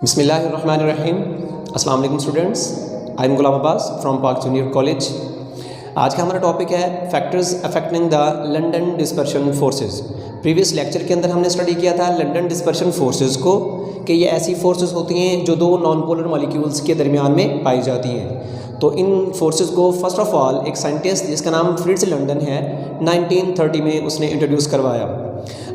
बिस्मिल्लाहिर्रहमानिर्रहीम। अस्सलाम वालेकुम students, I am Ghulam Abbas from पाक जूनियर कॉलेज। आज का हमारा टॉपिक है factors affecting the London dispersion forces. Previous lecture के अंदर हमने स्टडी किया था लंदन डिस्पर्शन फोर्सेस को, कि ये ऐसी फोर्सेस होती हैं जो दो नॉन पोलर मॉलिक्यूल्स के दरमियान में पाई जाती हैं। तो इन फोर्सेस को फर्स्ट ऑफ ऑल एक साइंटिस्ट जिसका नाम फ्रिट्ज लंदन है 1930 में उसने इंट्रोड्यूस करवाया।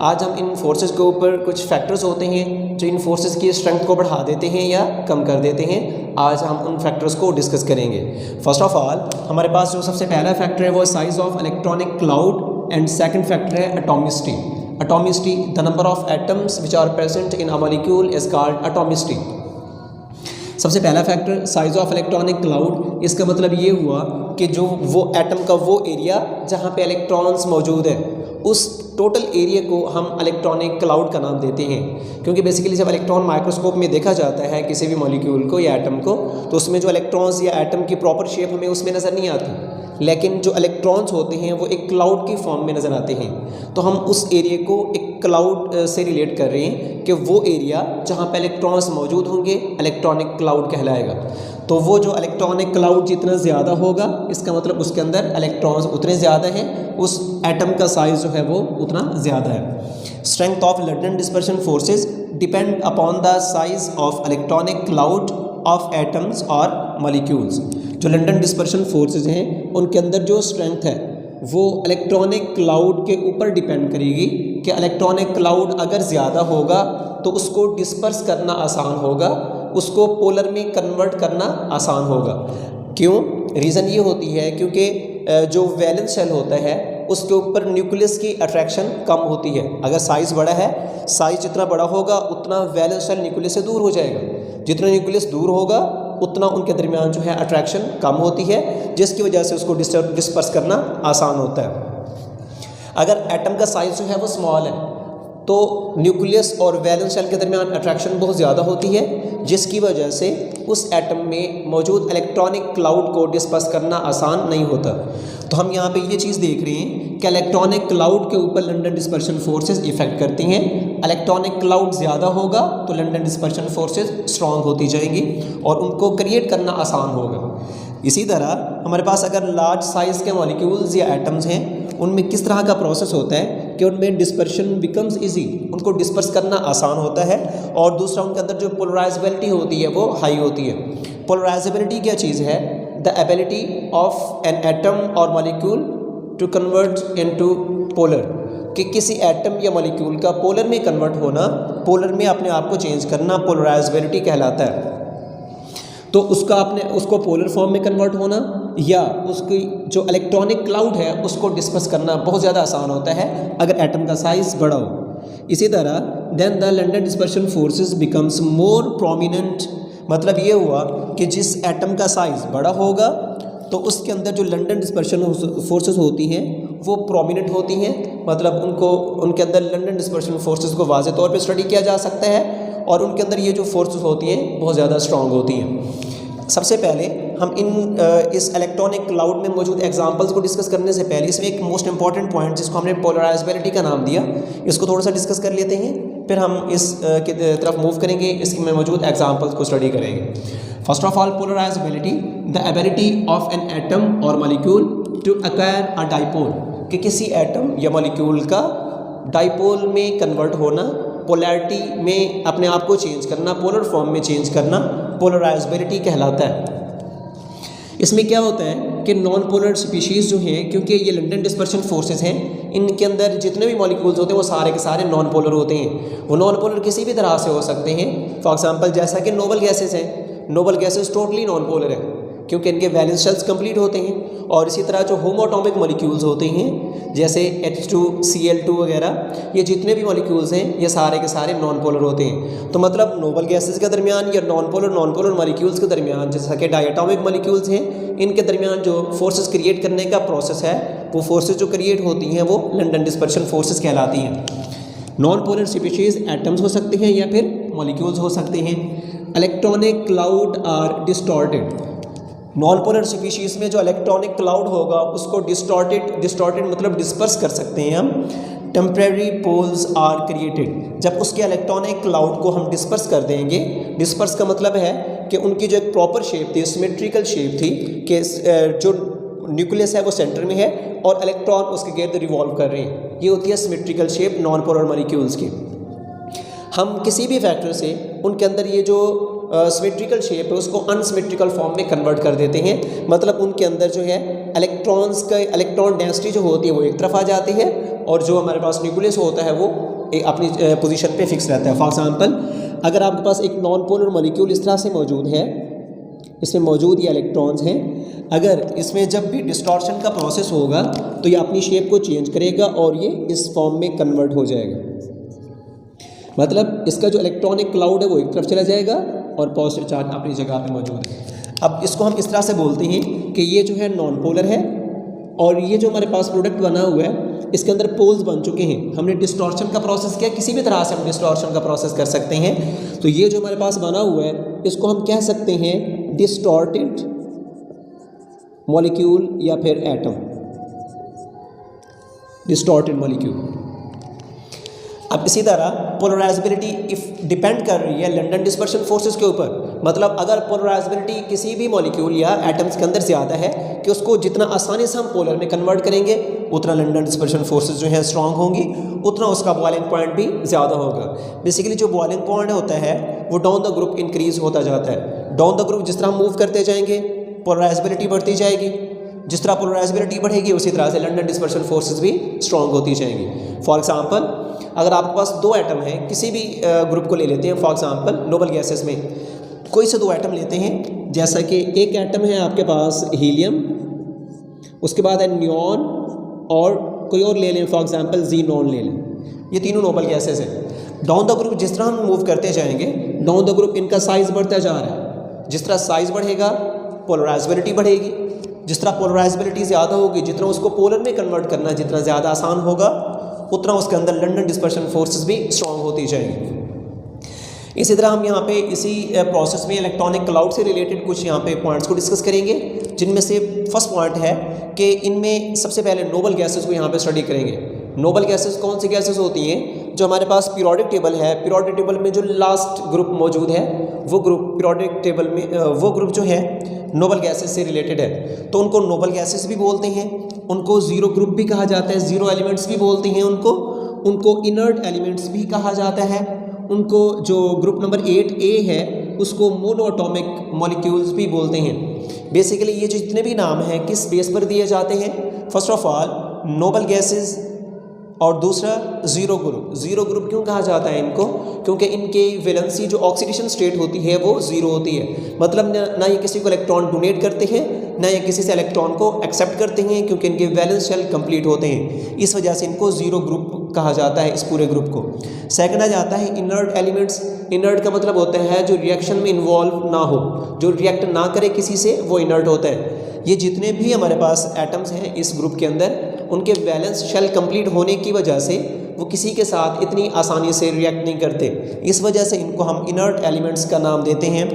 आज हम इन फोर्सेस के ऊपर कुछ फैक्टर्स होते हैं जो इन फोर्सेस की स्ट्रेंथ को बढ़ा देते हैं या कम कर देते हैं। आज हम उन फैक्टर्स को डिस्कस करेंगे। फर्स्ट ऑफ ऑल हमारे पास जो सबसे पहला फैक्टर है वो size of electronic cloud and second factor है atomicity. Atomicity, the number of atoms which are present in a molecule is called atomicity. सबसे पहला factor size of electronic cloud, इसका मतलब ये हुआ कि जो वो एटम का वो एरिया जहाँ पे इलेक्ट्रॉन्स मौजूद है उस टोटल एरिया को हम इलेक्ट्रॉनिक क्लाउड का नाम देते हैं। क्योंकि बेसिकली जब इलेक्ट्रॉन माइक्रोस्कोप में देखा जाता है किसी भी मॉलिक्यूल को या एटम को, तो उसमें जो इलेक्ट्रॉन्स या एटम की प्रॉपर शेप हमें उसमें नज़र नहीं आती, लेकिन जो इलेक्ट्रॉन्स होते हैं वो एक क्लाउड की फॉर्म में नज़र आते हैं। तो हम उस एरिया को एक क्लाउड से रिलेट कर रहे हैं कि वो एरिया जहाँ पे इलेक्ट्रॉन्स मौजूद होंगे इलेक्ट्रॉनिक क्लाउड कहलाएगा। तो वो जो इलेक्ट्रॉनिक क्लाउड जितना ज़्यादा होगा इसका मतलब उसके अंदर इलेक्ट्रॉन्स उतने ज़्यादा हैं, उस एटम का साइज़ जो है वो उतना ज़्यादा है। Strength of London dispersion forces depend upon the size of electronic cloud of atoms और मॉलिक्यूल्स। जो लंदन डिस्पर्शन फोर्सेस हैं उनके अंदर जो स्ट्रेंथ है वो इलेक्ट्रॉनिक क्लाउड के ऊपर डिपेंड करेगी कि इलेक्ट्रॉनिक क्लाउड अगर ज़्यादा होगा तो उसको डिस्पर्स करना आसान होगा, उसको पोलर में कन्वर्ट करना आसान होगा। क्यों? रीज़न ये होती है क्योंकि जो वैलेंस शेल होता है उसके ऊपर न्यूक्लियस की अट्रैक्शन कम होती है। अगर साइज़ बड़ा है, साइज़ जितना बड़ा होगा उतना वैलेंस शेल न्यूक्लियस से दूर हो जाएगा। जितना न्यूक्लियस दूर होगा उतना उनके दरमियान जो है अट्रैक्शन कम होती है, जिसकी वजह से उसको डिस्पर्स करना आसान होता है। अगर एटम का साइज़ जो है वो स्मॉल है तो न्यूक्लियस और वैलेंस शेल के दरमियान अट्रैक्शन बहुत ज़्यादा होती है, जिसकी वजह से उस एटम में मौजूद इलेक्ट्रॉनिक क्लाउड को डिस्पर्स करना आसान नहीं होता। तो हम यहाँ पे ये चीज़ देख रहे हैं कि इलेक्ट्रॉनिक क्लाउड के ऊपर लंदन डिस्पर्शन फोर्सेस इफेक्ट करती हैं। इलेक्ट्रॉनिक क्लाउड ज़्यादा होगा तो लंदन डिस्पर्शन फोर्सेस स्ट्रॉन्ग होती जाएंगी और उनको क्रिएट करना आसान होगा। इसी तरह हमारे पास अगर लार्ज साइज़ के मॉलिक्यूल्स या एटम्स हैं उनमें किस तरह का प्रोसेस होता है कि उनमें डिस्पर्शन बिकम्स इजी, उनको डिस्पर्स करना आसान होता है। और दूसरा उनके अंदर जो पोलराइजेबिलिटी होती है वो हाई होती है। पोलराइजेबिलिटी क्या चीज़ है? The ability of an atom or molecule to convert into polar, कि किसी एटम या मॉलिक्यूल का पोलर में कन्वर्ट होना, पोलर में अपने आप को चेंज करना पोलराइजेबिलिटी कहलाता है। तो उसको पोलर फॉर्म में कन्वर्ट होना या उसकी जो इलेक्ट्रॉनिक क्लाउड है उसको डिस्पर्स करना बहुत ज़्यादा आसान होता है अगर एटम का साइज़ बड़ा हो। इसी तरह then the London dispersion forces becomes more prominent, मतलब ये हुआ कि जिस एटम का साइज़ बड़ा होगा तो उसके अंदर जो लंदन डिस्पर्शन फोर्सेस होती हैं वो प्रोमिनेंट होती हैं, मतलब उनके अंदर लंदन डिस्पर्शन फोर्सेस को वाज़े तौर पे स्टडी किया जा सकता है और उनके अंदर ये जो फोर्सेस होती हैं बहुत ज़्यादा स्ट्रॉन्ग होती हैं। सबसे पहले हम इस इलेक्ट्रॉनिक क्लाउड में मौजूद एग्जांपल्स को डिस्कस करने से पहले इसमें एक मोस्ट इंपॉर्टेंट पॉइंट जिसको हमने पोलराइजेबिलिटी का नाम दिया, इसको थोड़ा सा डिस्कस कर लेते हैं, फिर हम इस की तरफ मूव करेंगे, इसमें मौजूद एग्जांपल्स को स्टडी करेंगे। First of all polarizability, the ability of an atom or molecule to acquire a dipole, कि किसी एटम या मॉलिक्यूल का डाइपोल में कन्वर्ट होना, पोलैरिटी में अपने आप को चेंज करना, पोलर फॉर्म में चेंज करना पोलराइजेबिलिटी कहलाता है। इसमें क्या होता है कि नॉन पोलर स्पीशीज़ जो हैं, क्योंकि ये लंदन डिस्पर्शन फोर्सेस हैं, इनके अंदर जितने भी मॉलिक्यूल्स होते हैं वो सारे के सारे नॉन पोलर होते हैं। वो नॉन पोलर किसी भी तरह से हो सकते हैं। फॉर एग्जांपल जैसा कि नोबल गैसेस हैं, noble gases totally non polar है क्योंकि इनके वैलेंस शेल्स कंप्लीट होते हैं। और इसी तरह जो होमोटॉमिक मॉलिक्यूल्स होते हैं जैसे H2Cl2 वगैरह, ये जितने भी मॉलिक्यूल्स हैं ये सारे के सारे नॉन पोलर होते हैं। तो मतलब नोबल गैसेस के दरमियान या नॉन पोलर मॉलिक्यूल्स के दरमियान, जैसा कि डायटोमिक मॉलिक्यूल्स हैं, इनके दरमियान जो फोर्सेस क्रिएट करने का प्रोसेस है वो फोर्सेस जो क्रिएट होती हैं वो लंदन डिस्पर्शन फोर्सेस कहलाती हैं। नॉन पोलर स्पीशीज़ एटम्स हो सकते हैं या फिर मॉलिक्यूल्स हो सकते हैं। Electronic cloud are distorted, non polar species में जो इलेक्ट्रॉनिक क्लाउड होगा उसको डिस्टॉर्टेड मतलब डिस्पर्स कर सकते हैं हम टेम्परेरी पोल्स आर क्रिएटेड। जब उसके इलेक्ट्रॉनिक क्लाउड को हम डिस्पर्स कर देंगे, डिस्पर्स का मतलब है कि उनकी जो एक प्रॉपर शेप थी, सिमेट्रिकल शेप थी, कि जो न्यूक्लियस है वो सेंटर में है और इलेक्ट्रॉन उसके गिर्द रिवॉल्व कर रहे हैं, ये होती है symmetrical shape non polar molecules की। हम किसी भी फैक्टर से उनके अंदर ये जो सिमेट्रिकल शेप है उसको अनसिमेट्रिकल फॉर्म में कन्वर्ट कर देते हैं, मतलब उनके अंदर जो है इलेक्ट्रॉन्स का इलेक्ट्रॉन डेंसिटी जो होती है वो एक तरफ आ जाती है और जो हमारे पास न्यूक्लियस होता है वो अपनी पोजीशन पे फिक्स रहता है। फॉर एग्जांपल, अगर आपके पास एक नॉन पोलर मॉलिक्यूल इस तरह से मौजूद है, इसमें मौजूद ये इलेक्ट्रॉन्स हैं, अगर इसमें जब भी डिस्टॉर्शन का प्रोसेस होगा तो ये अपनी शेप को चेंज करेगा और ये इस फॉर्म में कन्वर्ट हो जाएगा, मतलब इसका जो इलेक्ट्रॉनिक क्लाउड है वो एक तरफ चला जाएगा और पॉजिटिव चार्ज अपनी जगह पे मौजूद है। अब इसको हम इस तरह से बोलते हैं कि ये जो है नॉन पोलर है और ये जो हमारे पास प्रोडक्ट बना हुआ है इसके अंदर पोल्स बन चुके हैं। हमने डिस्टॉर्शन का प्रोसेस किया, किसी भी तरह से हम डिस्टॉर्शन का प्रोसेस कर सकते हैं, तो ये जो हमारे पास बना हुआ है इसको हम कह सकते हैं डिस्टॉर्टेड मॉलिक्यूल या फिर एटम, डिस्टॉर्टेड मॉलिक्यूल। अब इसी तरह पोलराइजेबिलिटी इफ डिपेंड कर रही है लंडन डिस्पर्शन फोर्सेस के ऊपर, मतलब अगर पोलराइजेबिलिटी किसी भी मॉलिक्यूल या एटम्स के अंदर ज़्यादा है कि उसको जितना आसानी से हम पोलर में कन्वर्ट करेंगे उतना लंडन डिस्पर्शन फोर्सेस जो है स्ट्रांग होंगी, उतना उसका बॉइलिंग पॉइंट भी ज़्यादा होगा। बेसिकली जो बॉइलिंग पॉइंट होता है वो डाउन द ग्रुप इंक्रीज होता जाता है। डाउन द ग्रुप जिस तरह हम मूव करते जाएंगे पोलराइजेबिलिटी बढ़ती जाएगी, जिस तरह पोलराइजेबिलिटी बढ़ेगी उसी तरह से लंडन डिस्पर्शन फोर्सेस भी स्ट्रांग होती जाएंगी। फॉर एग्जांपल, अगर आपके पास दो एटम हैं, किसी भी ग्रुप को ले लेते हैं, फॉर एग्जांपल नोबल गैसेस में कोई से दो एटम लेते हैं, जैसा कि एक एटम है आपके पास हीलियम, उसके बाद है नियॉन और कोई और ले लें, फॉर एग्जांपल ज़ीनॉन ले लें, ये तीनों नोबल गैसेस हैं। डाउन द ग्रुप जिस तरह हम मूव करते जाएंगे डाउन द ग्रुप इनका साइज़ बढ़ता जा रहा है, जिस तरह साइज़ बढ़ेगा पोलराइजेबिलिटी बढ़ेगी, जिस तरह पोलराइजेबिलिटी ज़्यादा होगी जितना उसको पोलर में कन्वर्ट करना जितना ज़्यादा आसान होगा उतना उसके अंदर लंडन डिस्पर्शन फोर्सेस भी स्ट्रांग होती जाएंगी। इसी तरह हम यहाँ पे इसी प्रोसेस में इलेक्ट्रॉनिक क्लाउड से रिलेटेड कुछ यहाँ पे पॉइंट्स को डिस्कस करेंगे, जिनमें से फर्स्ट पॉइंट है कि इनमें सबसे पहले नोबल गैसेस को यहाँ पे स्टडी करेंगे। नोबल गैसेस कौन सी गैसेस होती हैं? जो हमारे पास पीरियोडिक टेबल है, पीरियोडिक टेबल में जो लास्ट ग्रुप मौजूद है वो ग्रुप पीरियोडिक टेबल में वो ग्रुप जो है नोबल गैसेस से रिलेटेड है, तो उनको नोबल गैसेस भी बोलते हैं, उनको ज़ीरो ग्रुप भी कहा जाता है, ज़ीरो एलिमेंट्स भी बोलते हैं उनको इनर्ट एलिमेंट्स भी कहा जाता है, उनको जो ग्रुप नंबर 8A है उसको मोनोएटॉमिक मॉलिक्यूल्स भी बोलते हैं। बेसिकली ये जो जितने भी नाम हैं किस बेस पर दिए जाते हैं? First of all noble gases और दूसरा ज़ीरो ग्रुप। ज़ीरो ग्रुप क्यों कहा जाता है इनको? क्योंकि इनकी वैलेंसी जो ऑक्सीडेशन स्टेट होती है वो ज़ीरो होती है, मतलब ना ये किसी को इलेक्ट्रॉन डोनेट करते हैं ना ये किसी से इलेक्ट्रॉन को एक्सेप्ट करते हैं, क्योंकि इनके वैलेंस शेल कंप्लीट होते हैं, इस वजह से इनको ज़ीरो ग्रुप कहा जाता है इस पूरे ग्रुप को। सेकंड आ जाता है इनर्ट एलिमेंट्स। इनर्ट का मतलब होता है जो रिएक्शन में इन्वॉल्व ना हो, जो रिएक्ट ना करे किसी से, वो इनर्ट होता है। ये जितने भी हमारे पास एटम्स हैं इस ग्रुप के अंदर उनके वैलेंस शेल कंप्लीट होने की वजह से वो किसी के साथ इतनी आसानी से रिएक्ट नहीं करते, इस वजह से इनको हम इनर्ट एलिमेंट्स का नाम देते हैं।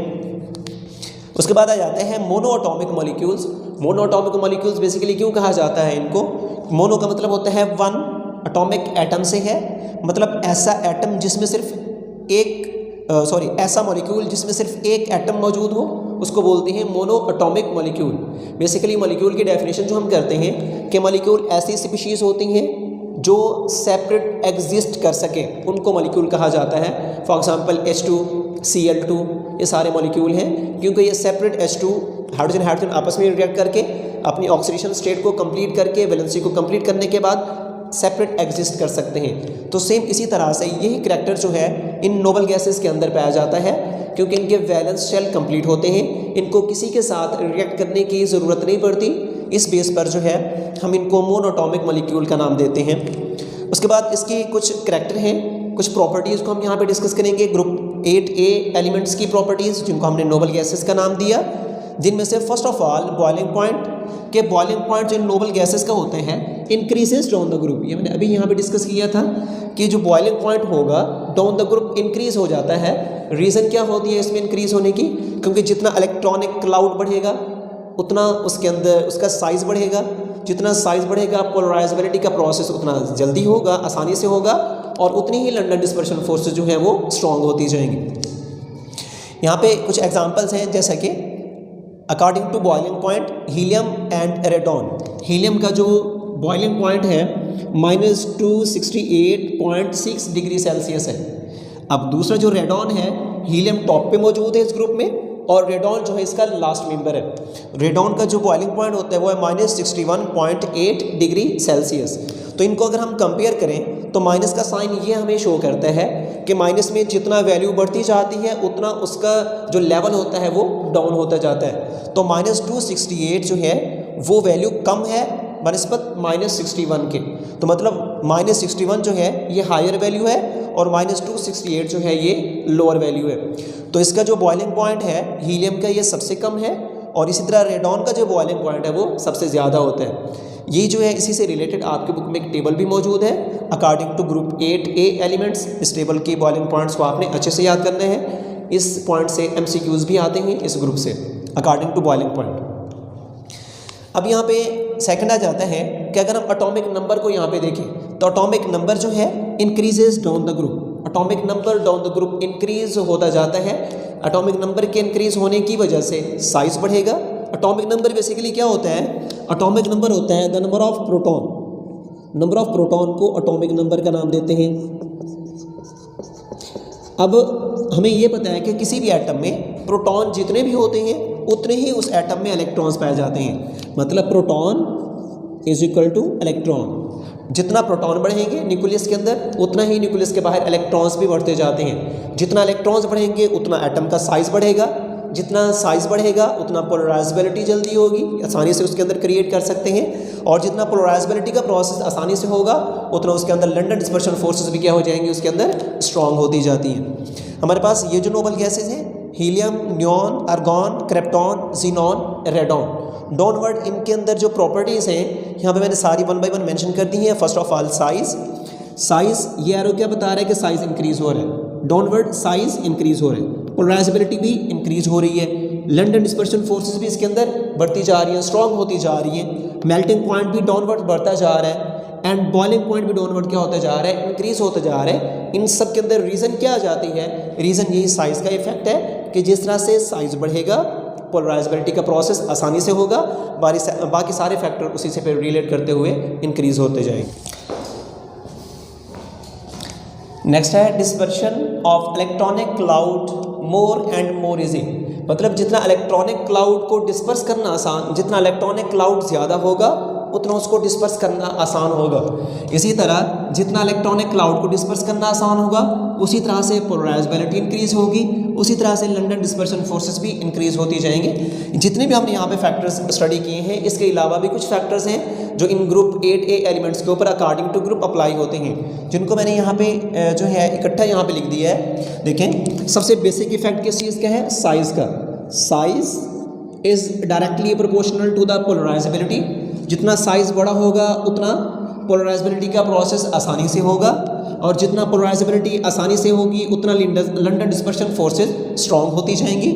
उसके बाद आ जाते हैं monoatomic molecules. Monoatomic molecules basically क्यों कहा जाता है इनको? मोनो का मतलब होता है वन, एटॉमिक एटम से है, मतलब ऐसा एटम जिसमें सिर्फ एक ऐसा मॉलिक्यूल जिसमें सिर्फ एक एटम मौजूद हो उसको बोलते हैं मोनोएटॉमिक मॉलिक्यूल। बेसिकली मॉलिक्यूल की डेफिनेशन जो हम करते हैं कि मॉलिक्यूल ऐसी स्पीशीज़ होती हैं जो सेपरेट एग्जिस्ट कर सके, उनको मॉलिक्यूल कहा जाता है। फॉर एग्जांपल H2, Cl2 ये सारे मॉलिक्यूल हैं, क्योंकि ये सेपरेट H2 हाइड्रोजन आपस में रिएक्ट करके अपनी ऑक्सीडेशन स्टेट को कंप्लीट करके वैलेंसी को कंप्लीट करने के बाद सेपरेट एग्जिस्ट कर सकते हैं। तो सेम इसी तरह से यही करैक्टर जो है इन नोबल गैसेस के अंदर पाया जाता है, क्योंकि इनके वैलेंस शेल कंप्लीट होते हैं, इनको किसी के साथ रिएक्ट करने की ज़रूरत नहीं पड़ती, इस बेस पर जो है हम इनको मोनोएटॉमिक मॉलिक्यूल का नाम देते हैं। उसके बाद इसकी कुछ करैक्टर हैं, कुछ प्रॉपर्टीज़ को हम यहाँ पे डिस्कस करेंगे। ग्रुप 8A एलिमेंट्स की प्रॉपर्टीज़ जिनको हमने नोबल गैसेस का नाम दिया, जिनमें से first of all boiling point के बॉइलिंग पॉइंट जो नोबल गैसेस का होते हैं इंक्रीजेस डाउन द ग्रुप। ये मैंने अभी यहाँ पे डिस्कस किया था कि जो बॉइलिंग पॉइंट होगा डाउन द ग्रुप इंक्रीज हो जाता है। रीज़न क्या होती है इसमें इंक्रीज होने की? क्योंकि जितना इलेक्ट्रॉनिक क्लाउड बढ़ेगा उतना उसके अंदर उसका साइज़ बढ़ेगा, जितना साइज बढ़ेगा पोलराइजेबिलिटी का प्रोसेस उतना जल्दी होगा, आसानी से होगा, और उतनी ही लंडन डिस्पर्शन फोर्सेस जो हैं वो स्ट्रॉन्ग होती जाएंगी। यहाँ पे कुछ एग्जांपल्स हैं, जैसा कि according to boiling point helium and radon. Helium का जो बॉइलिंग पॉइंट है -268.6 डिग्री सेल्सियस है। अब दूसरा जो रेडॉन है, हीलियम टॉप पे मौजूद है इस ग्रुप में, और रेडॉन जो है इसका लास्ट मेंबर है। रेडॉन का जो बॉइलिंग पॉइंट होता है वो है -61.8 डिग्री सेल्सियस। तो इनको अगर हम कंपेयर करें तो माइनस का साइन ये हमें शो करता है कि माइनस में जितना वैल्यू बढ़ती जाती है उतना उसका जो लेवल होता है वो डाउन होता जाता है। तो -268 जो है वो वैल्यू कम है बनस्पत -61 के। तो मतलब -61 जो है ये हायर वैल्यू है और -268 जो है ये लोअर वैल्यू है। तो इसका जो बॉइलिंग पॉइंट है हीलियम का ये सबसे कम है, और इसी तरह रेडॉन का जो बॉइलिंग पॉइंट है वो सबसे ज़्यादा होता है। ये जो है इसी से रिलेटेड आपके बुक में एक टेबल भी मौजूद है according to group 8A elements. इस टेबल की बॉइलिंग पॉइंट्स को आपने अच्छे से याद करने हैं। इस पॉइंट से MCQs भी आते हैं इस ग्रुप से अकॉर्डिंग टू बॉइलिंग पॉइंट। अब यहाँ पे सेकंड आ जाता है कि अगर हम एटॉमिक नंबर को यहाँ पे देखें तो एटॉमिक नंबर जो है increases down the group. Atomic number down the group increase होता जाता है। एटॉमिक नंबर के इंक्रीज होने की वजह से साइज बढ़ेगा। एटॉमिक नंबर बेसिकली क्या होता है? एटॉमिक नंबर होता है the number of proton. Number of proton को एटॉमिक नंबर का नाम देते हैं। अब हमें ये पता है कि किसी भी एटम में प्रोटॉन जितने भी होते हैं उतने ही उस एटम में इलेक्ट्रॉन्स पाए जाते हैं। मतलब proton is equal two electron. जितना प्रोटॉन बढ़ेंगे न्यूक्लियस के अंदर उतना ही न्यूक्लियस के बाहर इलेक्ट्रॉन्स भी बढ़ते जाते हैं। जितना इलेक्ट्रॉन्स बढ़ेंगे उतना एटम का साइज बढ़ेगा। जितना साइज बढ़ेगा उतना पोलराइजेबिलिटी जल्दी होगी, आसानी से उसके अंदर क्रिएट कर सकते हैं। और जितना पोलराइजेबिलिटी का प्रोसेस आसानी से होगा उतना उसके अंदर लंडन डिस्पर्शन फोर्सेस भी क्या हो जाएंगी, उसके अंदर स्ट्रॉन्ग होती जाती हैं। हमारे पास ये जो नोबल गैसेज हैं helium, neon, argon, krypton, xenon, radon, downward इनके अंदर जो प्रॉपर्टीज़ हैं यहाँ पे मैंने सारी 1 बाय 1 मेंशन कर दी हैं। फर्स्ट ऑफ ऑल साइज ये एरो क्या बता रहा है कि साइज इंक्रीज हो रहा है। डाउनवर्ड साइज इंक्रीज हो रहा है, पोलराइजेबिलिटी भी इंक्रीज हो रही है, लंडन डिस्पर्शन फोर्सेस भी इसके अंदर बढ़ती जा रही हैं, स्ट्रॉन्ग होती जा रही हैं, मेल्टिंग पॉइंट भी डाउनवर्ड बढ़ता जा रहा है, एंड बॉइलिंग पॉइंट भी डाउनवर्ड क्या होता जा रहा है, इंक्रीज होता जा रहा है। इन सब के अंदर रीज़न क्या आ जाती है? रीज़न यही साइज़ का इफेक्ट है कि जिस तरह से साइज बढ़ेगा पोलराइजेबिलिटी का प्रोसेस आसानी से होगा, बाकी सारे फैक्टर उसी से फिर रिलेट करते हुए इंक्रीज होते जाएंगे। नेक्स्ट है dispersion of electronic cloud more and more easy. मतलब जितना इलेक्ट्रॉनिक क्लाउड को डिस्पर्स करना आसान, जितना इलेक्ट्रॉनिक क्लाउड ज़्यादा होगा उतना उसको डिस्पर्स करना आसान होगा। इसी तरह जितना इलेक्ट्रॉनिक क्लाउड को डिस्पर्स करना आसान होगा उसी तरह से पोलराइजेबिलिटी इंक्रीज होगी, उसी तरह से लंडन डिस्पर्शन फोर्सेस भी इंक्रीज होती जाएंगे। जितने भी हमने यहाँ पे फैक्टर्स स्टडी किए हैं इसके अलावा भी कुछ फैक्टर्स हैं जो इन ग्रुप 8A एलिमेंट्स के ऊपर अकॉर्डिंग टू ग्रुप अप्लाई होते हैं, जिनको मैंने यहाँ पे जो है इकट्ठा यहाँ पे लिख दिया है। देखें, सबसे बेसिक इफेक्ट किस चीज़ का है? साइज़ का। Size is directly proportional to the polarizability. जितना साइज़ बड़ा होगा उतना पोलराइजेबिलिटी का प्रोसेस आसानी से होगा, और जितना पोलराइजेबिलिटी आसानी से होगी उतना लंडन डिस्पर्शन फोर्सेस स्ट्रॉन्ग होती जाएंगी।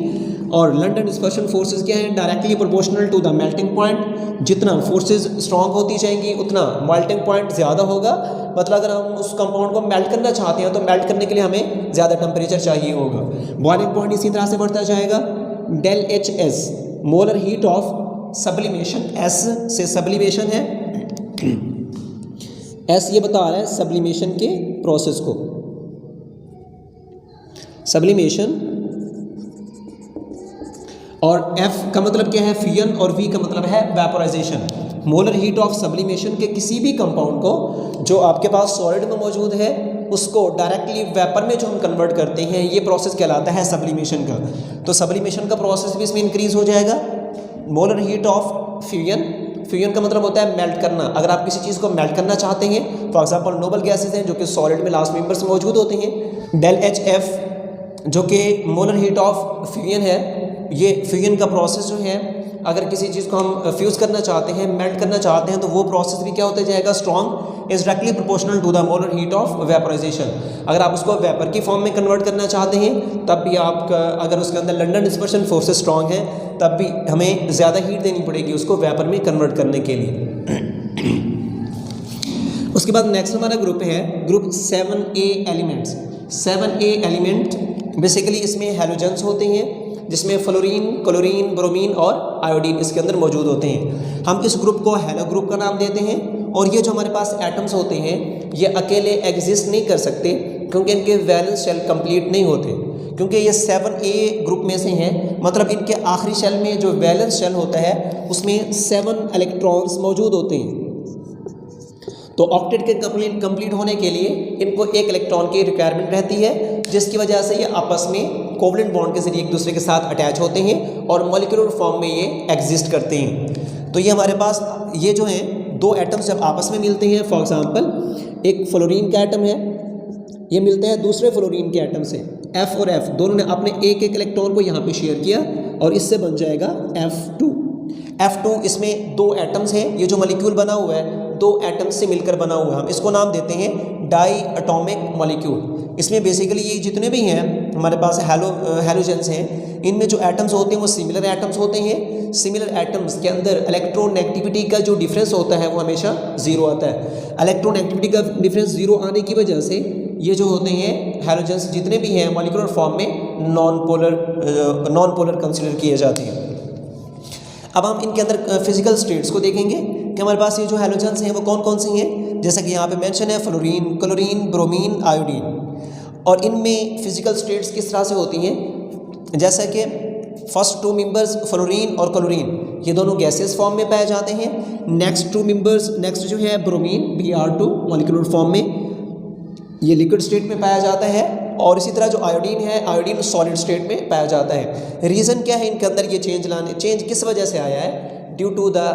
और लंडन डिस्पर्शन फोर्सेस क्या है? Directly proportional to the melting point. जितना फोर्सेस स्ट्रॉन्ग होती जाएंगी उतना मेल्टिंग पॉइंट ज़्यादा होगा। मतलब अगर हम उस कंपाउंड को मेल्ट करना चाहते हैं तो मेल्ट करने के लिए हमें ज़्यादा टेम्परेचर चाहिए होगा। बॉइलिंग पॉइंट इसी तरह से बढ़ता जाएगा। Del HS molar heat of sublimation, S से सब्लिमेशन है, S ये बता रहा है सब्लिमेशन के प्रोसेस को। सब्लिमेशन और F का मतलब क्या है? फ्यूजन, और V का मतलब है vaporisation. Molar heat of sublimation के किसी भी कंपाउंड को जो आपके पास सॉलिड में मौजूद है उसको डायरेक्टली वेपर में जो हम कन्वर्ट करते हैं ये प्रोसेस कहलाता है सब्लिमेशन का। तो सब्लिमेशन का प्रोसेस भी इसमें इंक्रीज हो जाएगा। Molar heat of fusion, fusion का मतलब होता है मेल्ट करना। अगर आप किसी चीज़ को मेल्ट करना चाहते हैं, फॉर एग्जांपल नोबल गैसेज हैं जो कि सॉलिड में लास्ट मेंबर्स मौजूद होते हैं। डेल HF जो कि मोलर हीट ऑफ फ्यूजन है, ये फ्यूजन का प्रोसेस जो है अगर किसी चीज़ को हम फ्यूज़ करना चाहते हैं, मेल्ट करना चाहते हैं, तो वो प्रोसेस भी क्या होता जाएगा? Strong is directly proportional to the molar heat of vaporization. अगर आप उसको वेपर की फॉर्म में कन्वर्ट करना चाहते हैं तब भी आपका अगर उसके अंदर लंडन डिस्पर्शन फोर्सेस स्ट्रॉन्ग है तब भी हमें ज़्यादा हीट देनी पड़ेगी उसको वेपर में कन्वर्ट करने के लिए। उसके बाद नेक्स्ट हमारा ग्रुप है group 7A elements. 7A element basically इसमें हैलोजेंस होते हैं, जिसमें फ्लोरीन, क्लोरीन, ब्रोमीन और आयोडीन इसके अंदर मौजूद होते हैं। हम इस ग्रुप को हैलो ग्रुप का नाम देते हैं। और ये जो हमारे पास एटम्स होते हैं ये अकेले एग्जिस्ट नहीं कर सकते, क्योंकि इनके वैलेंस शेल कंप्लीट नहीं होते, क्योंकि ये 7A ग्रुप में से हैं। मतलब इनके आखिरी शेल में जो वैलेंस शेल होता है उसमें 7 इलेक्ट्रॉन्स मौजूद होते हैं। तो ऑक्टेट के कंप्लीट होने के लिए इनको एक इलेक्ट्रॉन की रिक्वायरमेंट रहती है, जिसकी वजह से ये आपस में कोवलेंट बॉन्ड के जरिए एक दूसरे के साथ अटैच होते हैं और मॉलिक्यूलर फॉर्म में ये एग्जिस्ट करते हैं। तो ये हमारे पास ये जो हैं दो एटम्स जब आपस में मिलते हैं, फॉर एग्जांपल एक फ्लोरीन का एटम है, ये मिलते हैं दूसरे फ्लोरीन के एटम से, F और F दोनों ने अपने एक एक इलेक्ट्रॉन को यहाँ पे शेयर किया और इससे बन जाएगा F2। इसमें दो एटम्स हैं, ये जो मॉलिक्यूल बना हुआ है दो एटम्स से मिलकर बना हुआ है, हम इसको नाम देते हैं डाई एटॉमिक मॉलिक्यूल। इसमें बेसिकली ये जितने भी हैं हमारे पास हैलोजेंस हैं, इनमें जो एटम्स होते हैं वो सिमिलर एटम्स होते हैं। सिमिलर एटम्स के अंदर इलेक्ट्रोनेगेटिविटी का जो डिफरेंस होता है वो हमेशा ज़ीरो आता है। इलेक्ट्रोनेगेटिविटी का डिफरेंस ज़ीरो आने की वजह से ये जो होते हैं हैलोजेंस जितने भी हैं मॉलिक्यूलर फॉर्म में नॉन पोलर कंसिडर किए जाते हैं। अब हम इनके अंदर फिजिकल स्टेट्स को देखेंगे कि हमारे पास ये जो हैलोजेंस हैं वो कौन कौन सी हैं। जैसा कि यहाँ पे मेंशन है फ्लोरीन, क्लोरीन, ब्रोमीन, आयोडीन। और इनमें फिजिकल स्टेट्स किस तरह से होती हैं, जैसा कि फर्स्ट 2 मेंबर्स फ्लोरीन और क्लोरीन ये दोनों गैसेस फॉर्म में पाए जाते हैं। नेक्स्ट जो है ब्रोमीन Br2 मॉलिक्यूलर फॉर्म में ये लिक्विड स्टेट में पाया जाता है। और इसी तरह जो आयोडीन है, आयोडीन सॉलिड स्टेट में पाया जाता है। रीज़न क्या है इनके अंदर ये चेंज किस वजह से आया है? Due to the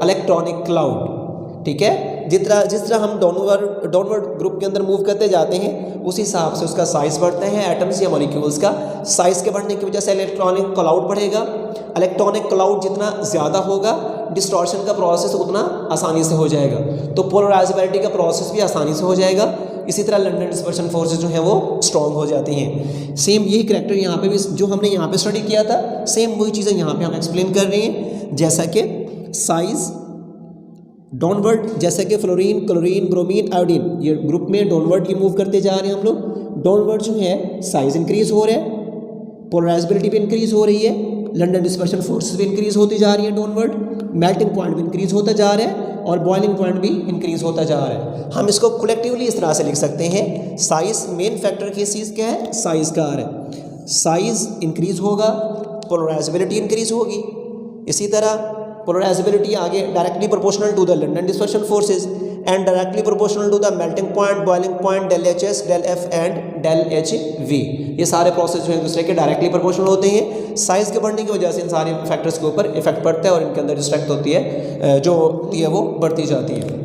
electronic cloud. ठीक है, जिस तरह हम डाउनवर्ड ग्रुप के अंदर मूव करते जाते हैं उसी हिसाब से उसका साइज़ बढ़ता है, एटम्स या मॉलिक्यूल्स का साइज़ के बढ़ने की वजह से इलेक्ट्रॉनिक क्लाउड बढ़ेगा। इलेक्ट्रॉनिक क्लाउड जितना ज़्यादा होगा डिस्टॉर्शन का प्रोसेस उतना आसानी से हो जाएगा, तो पोलराइजेबिलिटी का प्रोसेस भी आसानी से हो जाएगा। इसी तरह लंडन डिस्पर्शन फोर्सेस जो हैं वो स्ट्रॉन्ग हो जाती हैं। सेम यही करैक्टर यहाँ पे भी जो हमने यहाँ पे स्टडी किया था, सेम वही चीज़ें यहाँ पे हम एक्सप्लेन कर रहे हैं। जैसा कि साइज़ डाउनवर्ड, जैसे कि फ्लोरीन, क्लोरीन, ब्रोमीन, आयोडीन ये ग्रुप में डाउनवर्ड ये मूव करते जा रहे हैं हम लोग। डाउनवर्ड जो है साइज इंक्रीज हो रहा है, पोलराइजेबिलिटी भी इंक्रीज हो रही है, लंडन डिस्पर्शन फोर्सेस भी इंक्रीज होती जा रही है डाउनवर्ड, मेल्टिंग पॉइंट भी इंक्रीज होता जा रहा है और बॉइलिंग पॉइंट भी इंक्रीज होता जा रहा है। हम इसको कलेक्टिवली इस तरह से लिख सकते हैं, साइज मेन फैक्टर किस चीज़ का है? साइज़ का आ रहा है। साइज इंक्रीज होगा, पोलराइजेबिलिटी इंक्रीज होगी। इसी तरह पोलराइजेबिलिटी आगे directly proportional to the London dispersion forces and directly proportional to the melting point, boiling point, del HS, del F and del HV। ये सारे प्रोसेस जो है दूसरे के डायरेक्टली प्रोपोर्शनल होते हैं। साइज़ के बढ़ने की वजह से इन सारे फैक्टर्स के ऊपर इफेक्ट पड़ता है और इनके अंदर जो स्ट्रेंथ होती है जो होती है वो बढ़ती जाती है।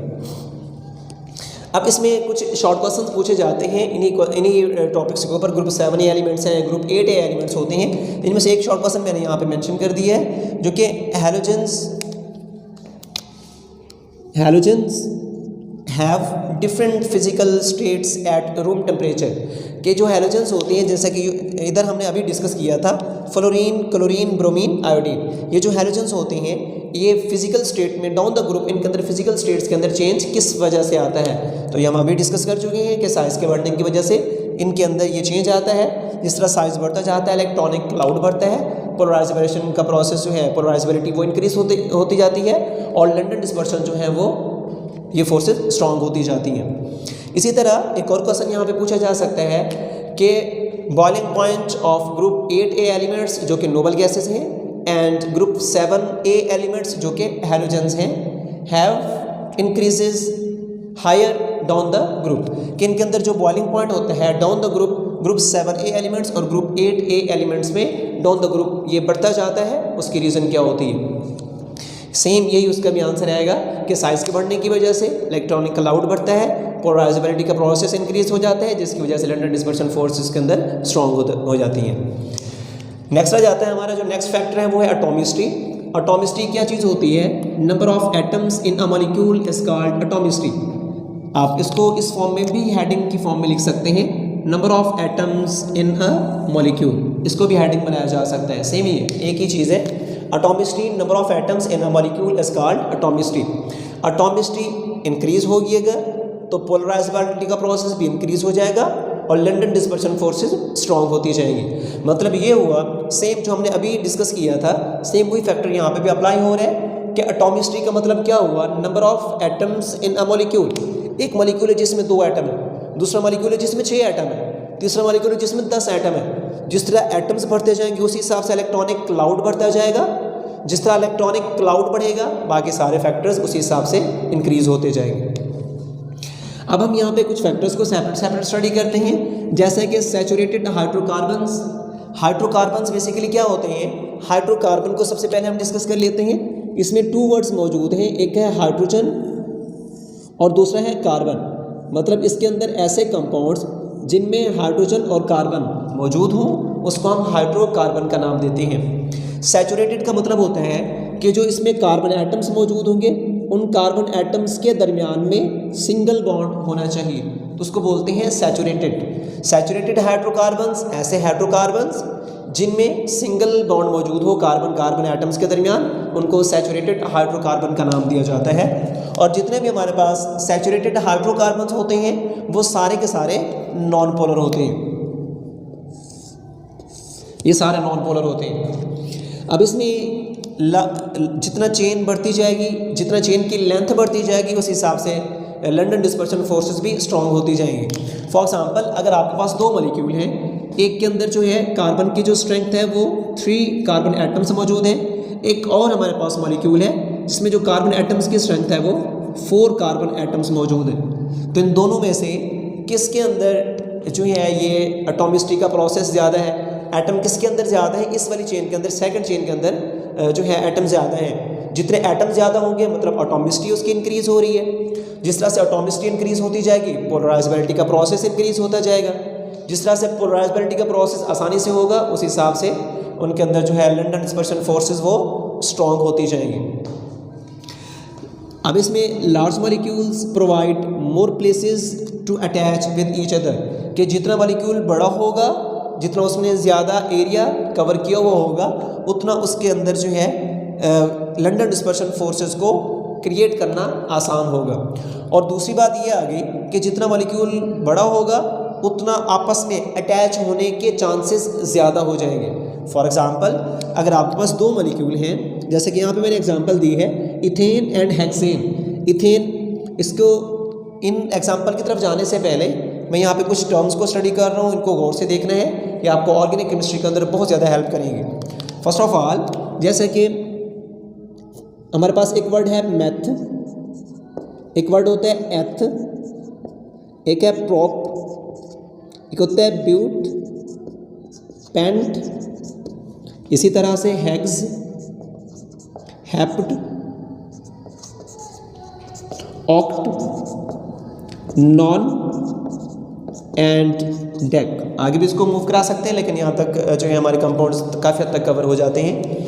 अब इसमें कुछ शॉर्ट क्वेश्चंस पूछे जाते हैं इन्हीं टॉपिक्स के ऊपर। ग्रुप 7A एलिमेंट्स हैं, ग्रुप 8A एलिमेंट्स होते हैं। इनमें से एक शॉर्ट क्वेश्चन मैंने यहाँ पे मेंशन कर दिया है, जो कि halogens have different physical states at room temperature. के जो हैलोजेंस होती हैं, जैसा कि इधर हमने अभी डिस्कस किया था, फ्लोरीन, क्लोरीन, ब्रोमीन, आयोडीन, ये जो हैलोजेंस होते हैं ये फिजिकल स्टेट में डाउन द ग्रुप इनके अंदर फिजिकल स्टेट्स के अंदर चेंज किस वजह से आता है? तो ये हम अभी डिस्कस कर चुके हैं कि साइज़ के बढ़ने की वजह से इनके अंदर ये चेंज आता है। जिस तरह साइज़ बढ़ता जाता है इलेक्ट्रॉनिक क्लाउड बढ़ता है, पोलराइजेशन का प्रोसेस जो है पोलराइजेबिलिटी वो इंक्रीज होती जाती है और लंडन डिस्पर्शन जो है वो ये फोर्सेस स्ट्रॉन्ग होती जाती हैं। इसी तरह एक और क्वेश्चन यहाँ पे पूछा जा सकता है कि boiling point of group 8A elements जो कि नोबल गैसेस हैं एंड ग्रुप 7A एलिमेंट्स जो कि हैलोजेंस हैं have increases higher down the group. कि इनके अंदर जो बॉइलिंग पॉइंट होता है down the group 7A elements और ग्रुप 8A एलिमेंट्स में डाउन द ग्रुप ये बढ़ता जाता है, उसकी रीज़न क्या होती है? सेम यही उसका भी आंसर आएगा कि साइज़ के बढ़ने की वजह से इलेक्ट्रॉनिक क्लाउड बढ़ता है, पोलराइजेबिलिटी का प्रोसेस इंक्रीज हो जाता है, जिसकी वजह से लंडन डिस्पर्शन फोर्सेस के अंदर स्ट्रॉन्ग हो जाती हैं। नेक्स्ट आ जाता है हमारा जो नेक्स्ट फैक्टर है वो है एटॉमिस्ट्री। एटॉमिस्ट्री क्या चीज़ होती है? Number of atoms in a molecule is called atomistry. आप इसको इस फॉर्म में भी हेडिंग की फॉर्म में लिख सकते हैं, number of atoms in a molecule, इसको भी हेडिंग बनाया जा सकता है, सेम ही है, एक ही चीज़ है। Atomistry, number of atoms in a molecule is called atomistry. Atomistry increase होगी तो पोलराइजेबिलिटी का प्रोसेस भी इंक्रीज हो जाएगा और लंडन डिस्पर्शन फोर्सेस स्ट्रांग होती जाएंगी। मतलब ये हुआ सेम जो हमने अभी डिस्कस किया था, सेम वही फैक्टर यहाँ पे भी अप्लाई हो रहा है कि एटॉमिसिटी का मतलब क्या हुआ, number of atoms in a molecule. एक मॉलिक्यूल है जिसमें 2 एटम है, दूसरा मॉलिक्यूल है जिसमें 6 एटम है, तीसरा मॉलिक्यूल है जिसमें 10 एटम है। जिस तरह एटम्स बढ़ते जाएंगे उसी हिसाब से इलेक्ट्रॉनिक क्लाउड बढ़ता जाएगा। जिस तरह इलेक्ट्रॉनिक क्लाउड बढ़ेगा बाकी सारे फैक्टर्स उसी हिसाब से इंक्रीज होते जाएंगे। अब हम यहाँ पे कुछ फैक्टर्स को सेपरेट स्टडी करते हैं, जैसे कि सैचुरेटेड हाइड्रोकार्बन्स। हाइड्रोकार्बन्स बेसिकली क्या होते हैं, हाइड्रोकार्बन को सबसे पहले हम डिस्कस कर लेते हैं। इसमें 2 वर्ड्स मौजूद हैं, एक है हाइड्रोजन और दूसरा है कार्बन। मतलब इसके अंदर ऐसे कंपाउंड्स जिनमें हाइड्रोजन और कार्बन मौजूद हों उसको हम हाइड्रोकार्बन का नाम देते हैं। सैचुरेटेड का मतलब होता है कि जो इसमें कार्बन एटम्स मौजूद होंगे उन कार्बन एटम्स के दरमियान में सिंगल बॉन्ड होना चाहिए, तो उसको बोलते हैं सैचुरेटेड। सैचुरेटेड हाइड्रोकार्बन्स ऐसे हाइड्रोकार्बन्स जिनमें सिंगल बॉन्ड मौजूद हो कार्बन एटम्स के दरमियान, उनको सैचुरेटेड हाइड्रोकार्बन का नाम दिया जाता है। और जितने भी हमारे पास सैचुरेटेड हाइड्रोकार्बन्स होते हैं वो सारे के सारे नॉन पोलर होते हैं, ये सारे नॉन पोलर होते हैं। अब इसमें जितना चेन बढ़ती जाएगी, जितना चेन की लेंथ बढ़ती जाएगी उस हिसाब से लंडन डिस्पर्शन फोर्सेस भी स्ट्रांग होती जाएंगी। फॉर एग्जांपल अगर आपके पास 2 मॉलिक्यूल हैं, एक के अंदर जो है कार्बन की जो स्ट्रेंथ है वो 3 कार्बन एटम्स मौजूद हैं, एक और हमारे पास मॉलिक्यूल है जिसमें जो कार्बन एटम्स की स्ट्रेंथ है वो 4 कार्बन एटम्स मौजूद हैं। तो इन दोनों में से किसके अंदर जो है ये एटॉमिसिटी का प्रोसेस ज़्यादा है, एटम किसके अंदर ज़्यादा है, इस वाली चेन के अंदर, सेकंड चेन के अंदर जो है एटम ज़्यादा है। जितने एटम ज़्यादा होंगे मतलब एटॉमिसिटी उसकी इंक्रीज़ हो रही है। जिस तरह से एटॉमिसिटी इंक्रीज़ होती जाएगी पोलराइजेबिलिटी का प्रोसेस इंक्रीज़ होता जाएगा। जिस तरह से पोलराइजेबिलिटी का प्रोसेस आसानी से होगा उस हिसाब से उनके अंदर जो है लंडन डिस्पर्शन फोर्सेस वो स्ट्रॉन्ग होती जाएंगी। अब इसमें large molecules provide more places to attach with each other, कि जितना मॉलिक्यूल बड़ा होगा, जितना उसने ज़्यादा एरिया कवर किया हुआ होगा, उतना उसके अंदर जो है लंडन डिस्पर्शन फोर्सेस को क्रिएट करना आसान होगा। और दूसरी बात ये आ गई कि जितना मॉलिक्यूल बड़ा होगा उतना आपस में अटैच होने के चांसेस ज़्यादा हो जाएंगे। फॉर एग्ज़ाम्पल अगर आपके पास 2 मॉलिक्यूल हैं, जैसे कि यहाँ पे मैंने एग्जांपल दी है इथेन एंड हेक्सेन। इथेन, इसको इन एग्जांपल की तरफ जाने से पहले मैं यहाँ पे कुछ टर्म्स को स्टडी कर रहा हूँ, इनको गौर से देखना है, ये आपको ऑर्गेनिक केमिस्ट्री के अंदर बहुत ज़्यादा हेल्प करेंगे। फर्स्ट ऑफ ऑल जैसे कि हमारे पास एक वर्ड है मैथ, एक वर्ड होता है एथ, एक है प्रोप, एक होता है ब्यूट, पेंट, इसी तरह से hex, hept, oct, non and deck. आगे भी इसको मूव करा सकते हैं लेकिन यहाँ तक जो है हमारे कंपाउंड्स काफ़ी हद तक कवर हो जाते हैं।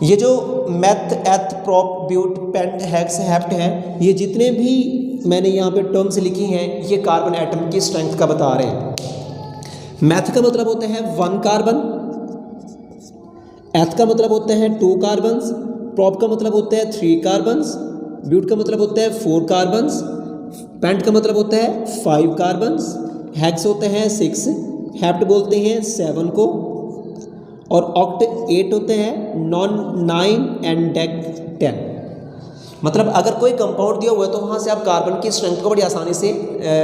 ये जो meth, eth, prop, but, pent, hex, hept हैं, ये जितने भी मैंने यहाँ पे टर्म्स लिखी हैं ये कार्बन एटम की स्ट्रेंथ का बता रहे हैं। मैथ का मतलब होता है 1 कार्बन, एथ का मतलब होता है 2 कार्बन्स, प्रोप का मतलब होता है 3 कार्बन्स, ब्यूट का मतलब होता है 4 कार्बन्स, पेंट का मतलब होता है 5 कार्बन्स, हेक्स होते हैं 6, हेप्ट बोलते हैं 7 को, और ऑक्ट 8 होते हैं, नॉन 9 एंड डेक 10। मतलब अगर कोई कंपाउंड दिया हुआ है तो वहाँ से आप कार्बन की स्ट्रेंथ को बड़ी आसानी से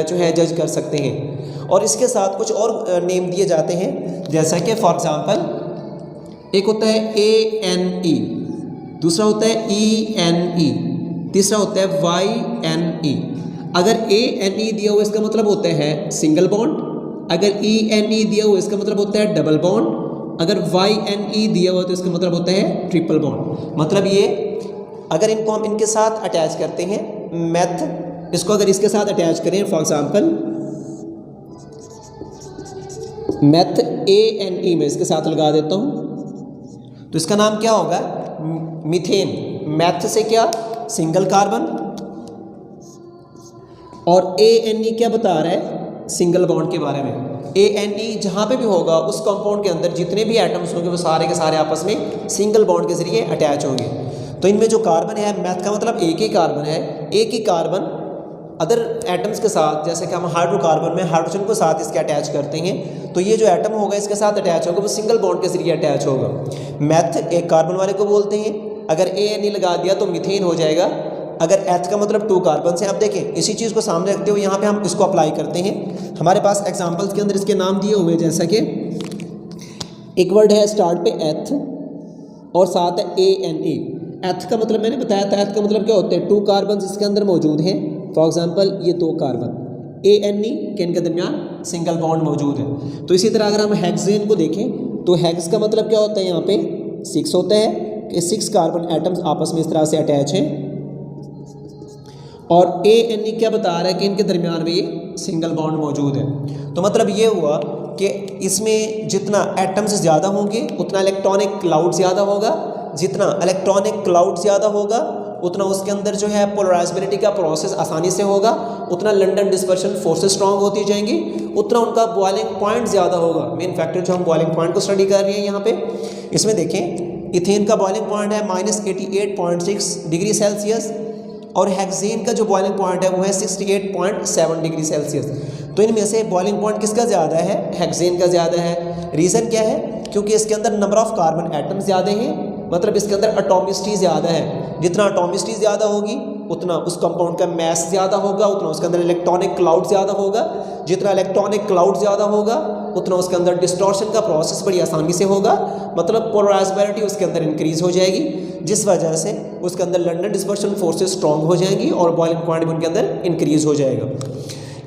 जो है जज कर सकते हैं। और इसके साथ कुछ और नेम दिए जाते हैं, जैसा कि फॉर एग्जांपल एक होता है ANE, दूसरा होता है ENE, तीसरा होता है YNE। अगर ANE दिया हुआ इसका मतलब होता है सिंगल बॉन्ड, अगर ENE दिया हुआ इसका मतलब होता है डबल बॉन्ड, अगर YNE दिया हुआ तो इसका मतलब होता है ट्रिपल बॉन्ड। मतलब ये अगर इनको हम इनके साथ अटैच करते हैं, मैथ, इसको अगर इसके साथ अटैच करें, फॉर एग्जांपल मैथ ANE में इसके साथ लगा देता हूँ तो इसका नाम क्या होगा, मीथेन। मैथ से क्या, सिंगल कार्बन, और ANE क्या बता रहा है, सिंगल बॉन्ड के बारे में। ANE जहाँ पे भी होगा उस कंपाउंड के अंदर जितने भी एटम्स होंगे वो सारे के सारे आपस में सिंगल बॉन्ड के जरिए अटैच होंगे। तो इनमें जो कार्बन है, मैथ का मतलब एक ही कार्बन है, एक ही कार्बन अदर एटम्स के साथ, जैसे कि हम हाइड्रोकार्बन में हाइड्रोजन को साथ इसके अटैच करते हैं, तो ये जो एटम होगा इसके साथ अटैच होगा वो सिंगल बॉन्ड के जरिए अटैच होगा। मैथ एक कार्बन वाले को बोलते हैं, अगर ANE लगा दिया तो मीथेन हो जाएगा। अगर एथ का मतलब 2 कार्बन से, आप देखें इसी चीज़ को सामने रखते हुए यहाँ पे हम इसको अप्लाई करते हैं। हमारे पास एग्जाम्पल्स के अंदर इसके नाम दिए हुए हैं, जैसा कि एक वर्ड है स्टार्ट पे एथ और साथ है ANE। एथ का मतलब मैंने बताया था, एथ का मतलब क्या होता है, 2 कार्बन इसके अंदर मौजूद हैं। फॉर एग्जांपल ये 2 कार्बन, ANE के इनके दरमियान सिंगल बॉन्ड मौजूद है। तो इसी तरह अगर हम हेक्सेन को देखें तो हेक्स का मतलब क्या होता है, यहाँ पे 6 होता है कि 6 कार्बन एटम्स आपस में इस तरह से अटैच हैं, और ANE क्या बता रहा है कि इनके दरमियान में ये सिंगल बॉन्ड मौजूद है। तो मतलब ये हुआ कि इसमें जितना एटम्स ज़्यादा होंगे उतना इलेक्ट्रॉनिक क्लाउड ज़्यादा होगा, जितना इलेक्ट्रॉनिक क्लाउड ज़्यादा होगा उतना उसके अंदर जो है पोलराइजेबिलिटी का प्रोसेस आसानी से होगा, उतना लंडन डिस्पर्शन फोर्सेस स्ट्रांग होती जाएंगी, उतना उनका बॉइलिंग पॉइंट ज़्यादा होगा। मेन फैक्टर जो हम बॉइलिंग पॉइंट को स्टडी कर रहे हैं यहाँ पे, इसमें देखें इथेन का बॉइलिंग पॉइंट है -88.6 डिग्री सेल्सियस, और हेक्सेन का जो बॉइलिंग पॉइंट है वो है 68.7 डिग्री सेल्सियस। तो इनमें से बॉइलिंग पॉइंट किसका ज़्यादा है, हेक्सेन का ज़्यादा है। रीज़न क्या है, क्योंकि इसके अंदर नंबर ऑफ़ कार्बन एटम ज़्यादा हैं, मतलब इसके अंदर एटॉमिसिटी ज़्यादा है। जितना एटॉमिसिटी ज़्यादा होगी उतना उस कंपाउंड का मैस ज़्यादा होगा, उतना उसके अंदर इलेक्ट्रॉनिक क्लाउड ज़्यादा होगा, जितना इलेक्ट्रॉनिक क्लाउड ज़्यादा होगा उतना उसके अंदर डिस्टॉर्शन का प्रोसेस बड़ी आसानी से होगा, मतलब पोलराइजेबिलिटी उसके अंदर इंक्रीज हो जाएगी, जिस वजह से उसके अंदर लंडन डिस्पर्शन फोर्सेस स्ट्रॉन्ग हो जाएंगी और बॉइलिंग पॉइंट भी उनके अंदर इंक्रीज हो जाएगा।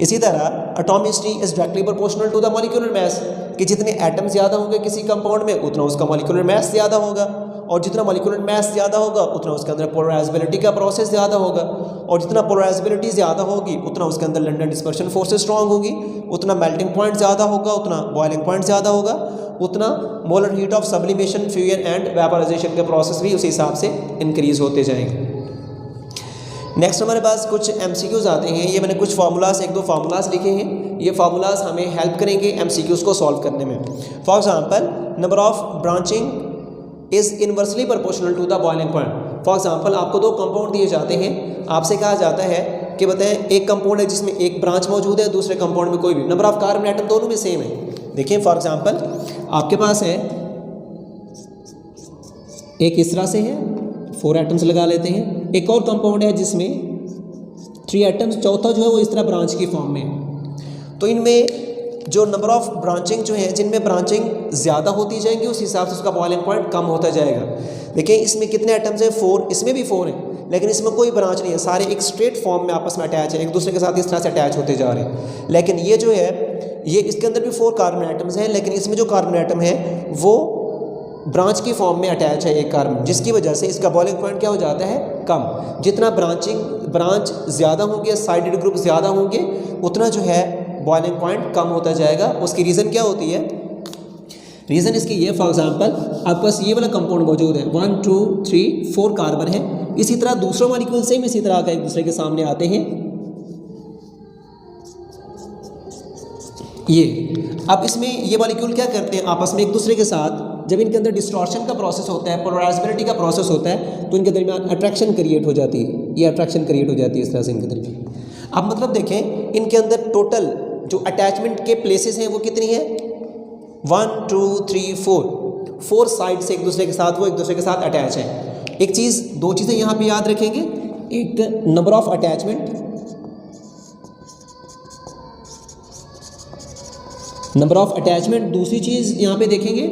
इसी तरह atomicity is directly proportional to the molecular mass, कि जितने एटम ज़्यादा होंगे किसी कंपाउंड में उतना उसका मॉलिक्यूलर मास ज़्यादा होगा, और जितना मॉलिक्यूलर मास ज़्यादा होगा उतना उसके अंदर पोलराइजेबिलिटी का प्रोसेस ज़्यादा होगा, और जितना पोलराइजेबिलिटी ज़्यादा होगी उतना उसके अंदर लंडन डिस्पर्शन फोर्सेस स्ट्रॉन्ग होगी, उतना मेल्टिंग पॉइंट ज़्यादा होगा, उतना बॉइलिंग पॉइंट ज़्यादा होगा, उतना molar heat of sublimation, fusion and vaporisation के प्रोसेस भी उसी हिसाब से इंक्रीज होते जाएंगे। नेक्स्ट हमारे पास कुछ MCQs आते हैं। ये मैंने कुछ फार्मूलाज, 1-2 फार्मूलाज लिखे हैं, ये फार्मूलाज हमें हेल्प करेंगे MCQs को सॉल्व करने में। For example number of branching is inversely proportional to the boiling point. For example आपको 2 कंपाउंड दिए जाते हैं, आपसे कहा जाता है कि बताएं एक कंपाउंड है जिसमें एक ब्रांच मौजूद है, दूसरे कंपाउंड में कोई भी, नंबर ऑफ कार्बन एटम दोनों में सेम है। देखिए फॉर एग्जांपल आपके पास है एक इस तरह से है, 4 एटम्स लगा लेते हैं, एक और कंपाउंड है जिसमें 3 एटम्स, चौथा जो है वो इस तरह ब्रांच की फॉर्म में है। तो इनमें जो नंबर ऑफ ब्रांचिंग जो है, जिनमें ब्रांचिंग ज़्यादा होती जाएंगी उस हिसाब से उसका बॉइलिंग पॉइंट कम होता जाएगा। देखिए इसमें कितने एटम्स हैं, 4, इसमें भी 4 हैं, लेकिन इसमें कोई ब्रांच नहीं है, सारे एक स्ट्रेट फॉर्म में आपस में अटैच है, एक दूसरे के साथ इस तरह से अटैच होते जा रहे हैं। लेकिन ये जो है ये इसके अंदर भी 4 कार्बन एटम्स हैं, लेकिन इसमें जो कार्बन एटम है वो ब्रांच की फॉर्म में अटैच है एक कार्बन, जिसकी वजह से इसका बॉइलिंग पॉइंट क्या हो जाता है, कम। जितना ब्रांच ज़्यादा होंगे, साइडेड ग्रुप ज़्यादा होंगे, उतना जो है बॉइलिंग पॉइंट कम होता जाएगा। उसकी रीज़न क्या होती है, रीज़न इसकी ये, फॉर एग्जांपल आपके पास ये वाला कंपाउंड मौजूद है, 1 2 3 4 कार्बन है, इसी तरह दूसरा मॉलिक्यूल सेम इसी तरह का एक दूसरे के सामने आते हैं। ये अब इसमें ये मॉलिक्यूल क्या करते हैं, आपस में एक दूसरे के साथ जब इनके अंदर डिस्टॉर्शन का प्रोसेस होता है, पोलराइजेबिलिटी का प्रोसेस होता है, तो इनके दरमियान अट्रैक्शन क्रिएट हो जाती है, ये अट्रैक्शन क्रिएट हो जाती है इस तरह से इनके दरमियान। अब मतलब देखें इनके अंदर टोटल जो अटैचमेंट के प्लेसेस हैं वो कितनी है, 1 2 3 4 साइड से एक दूसरे के साथ वो एक दूसरे के साथ अटैच है। एक चीज़, 2 चीज़ें यहाँ पे याद रखेंगे, एक number of attachment, number of attachment, दूसरी चीज़ यहाँ पे देखेंगे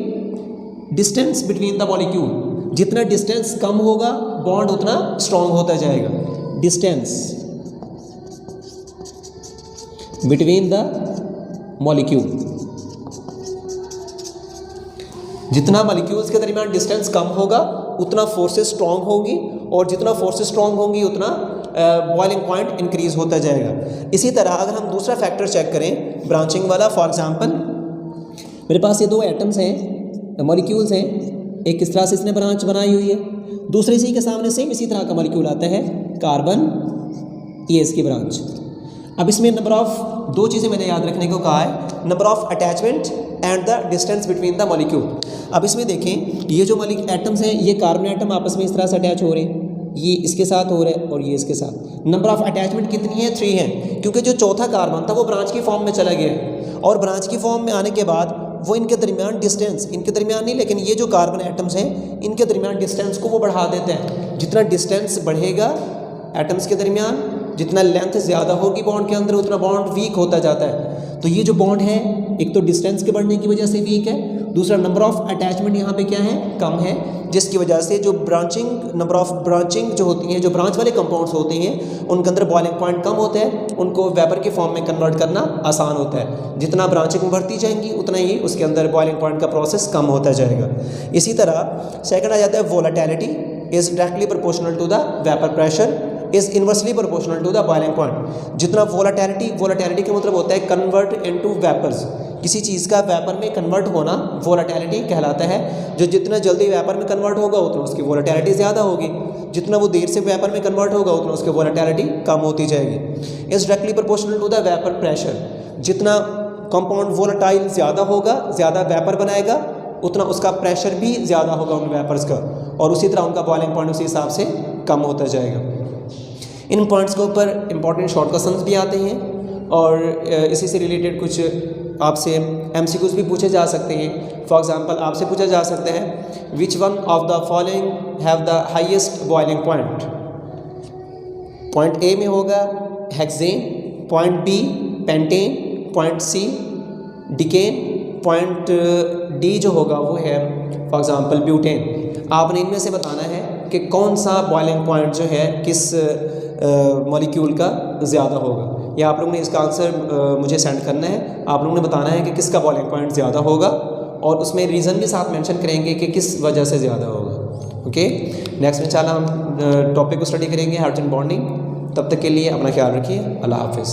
डिस्टेंस बिटवीन द मॉलिक्यूल। जितना डिस्टेंस कम होगा बॉन्ड उतना स्ट्रॉन्ग होता जाएगा। डिस्टेंस बिटवीन द मॉलिक्यूल, जितना मॉलिक्यूल्स के दरमियान डिस्टेंस कम होगा उतना फोर्सेस स्ट्रॉन्ग होंगी, और जितना फोर्सेस स्ट्रॉन्ग होंगी उतना बॉइलिंग पॉइंट इंक्रीज होता जाएगा। इसी तरह अगर हम दूसरा फैक्टर चेक करें ब्रांचिंग वाला, फॉर एग्जांपल मेरे पास ये 2 एटम्स हैं, मॉलिक्यूल्स हैं, एक इस तरह से इसने ब्रांच बनाई हुई है, दूसरे इसी के सामने सेम इसी तरह का मॉलिक्यूल आता है कार्बन, ये इसकी ब्रांच। अब इसमें नंबर ऑफ 2 चीज़ें मैंने याद रखने को कहा है, number of attachment and the distance between the molecule. अब इसमें देखें, ये जो एटम्स हैं, ये कार्बन एटम आपस में इस तरह से अटैच हो रहे हैं, ये इसके साथ हो रहा है और ये इसके साथ। नंबर ऑफ अटैचमेंट कितनी है? 3 है, क्योंकि जो चौथा कार्बन था वो ब्रांच की फॉर्म में चला गया है, और ब्रांच की फॉर्म में आने के बाद वो इनके दरमियान डिस्टेंस, इनके दरमियान नहीं लेकिन ये जो कार्बन एटम्स हैं इनके दरमियान डिस्टेंस को वो बढ़ा देते हैं। जितना डिस्टेंस बढ़ेगा एटम्स के दरमियान, जितना लेंथ ज़्यादा होगी बॉन्ड के अंदर, उतना बॉन्ड वीक होता जाता है। तो ये जो बॉन्ड है, एक तो डिस्टेंस के बढ़ने की वजह से वीक है, दूसरा नंबर ऑफ अटैचमेंट यहाँ पे क्या है? कम है, जिसकी वजह से जो ब्रांचिंग, नंबर ऑफ ब्रांचिंग जो होती हैं, जो ब्रांच वाले कंपाउंड्स होते हैं, उनके अंदर बॉइलिंग पॉइंट कम होता है, उनको वेपर के फॉर्म में कन्वर्ट करना आसान होता है। जितना ब्रांचिंग बढ़ती जाएंगी उतना ही उसके अंदर बॉइलिंग पॉइंट का प्रोसेस कम होता जाएगा। इसी तरह सेकंड आ जाता है volatility is directly proportional to the vapour pressure is inversely proportional to the boiling point. जितना वोलेटिलिटी का मतलब होता है कन्वर्ट इनटू वेपर्स, किसी चीज़ का वेपर में कन्वर्ट होना वोलेटिलिटी कहलाता है। जो जितना जल्दी वेपर में कन्वर्ट होगा उतना उसकी वोलेटिलिटी ज़्यादा होगी, जितना वो देर से वेपर में कन्वर्ट होगा उतना उसकी वोलेटिलिटी कम होती जाएगी। Is directly proportional to the vapour pressure, जितना कंपाउंड वोलेटाइल ज़्यादा होगा, ज़्यादा वेपर बनाएगा, उतना उसका प्रेशर भी ज़्यादा होगा उन वेपर्स का, और उसी तरह उनका बॉइलिंग पॉइंट उसी हिसाब से कम होता जाएगा। इन पॉइंट्स के ऊपर इंपॉर्टेंट शॉर्ट क्वेश्चंस भी आते हैं, और इसी से रिलेटेड कुछ आपसे MCQs भी पूछे जा सकते हैं। फॉर एग्जांपल आपसे पूछा जा सकता है which one of the following have the highest boiling point. Point A में होगा hexane, point B pentane, point C decane, point D जो होगा वो है फॉर एग्जांपल ब्यूटेन। आपने इनमें से बताना है कि कौन सा बॉइलिंग पॉइंट जो है किस मॉलिक्यूल का ज़्यादा होगा। या आप लोगों ने इसका आंसर मुझे सेंड करना है, आप लोगों ने बताना है कि किसका बॉइलिंग पॉइंट ज़्यादा होगा, और उसमें रीज़न भी साथ मेंशन करेंगे कि किस वजह से ज़्यादा होगा। ओके, नेक्स्ट में इंशाल्लाह हम टॉपिक को स्टडी करेंगे हाइड्रोजन बॉन्डिंग। तब तक के लिए अपना ख्याल रखिए, अल्लाह हाफिज़।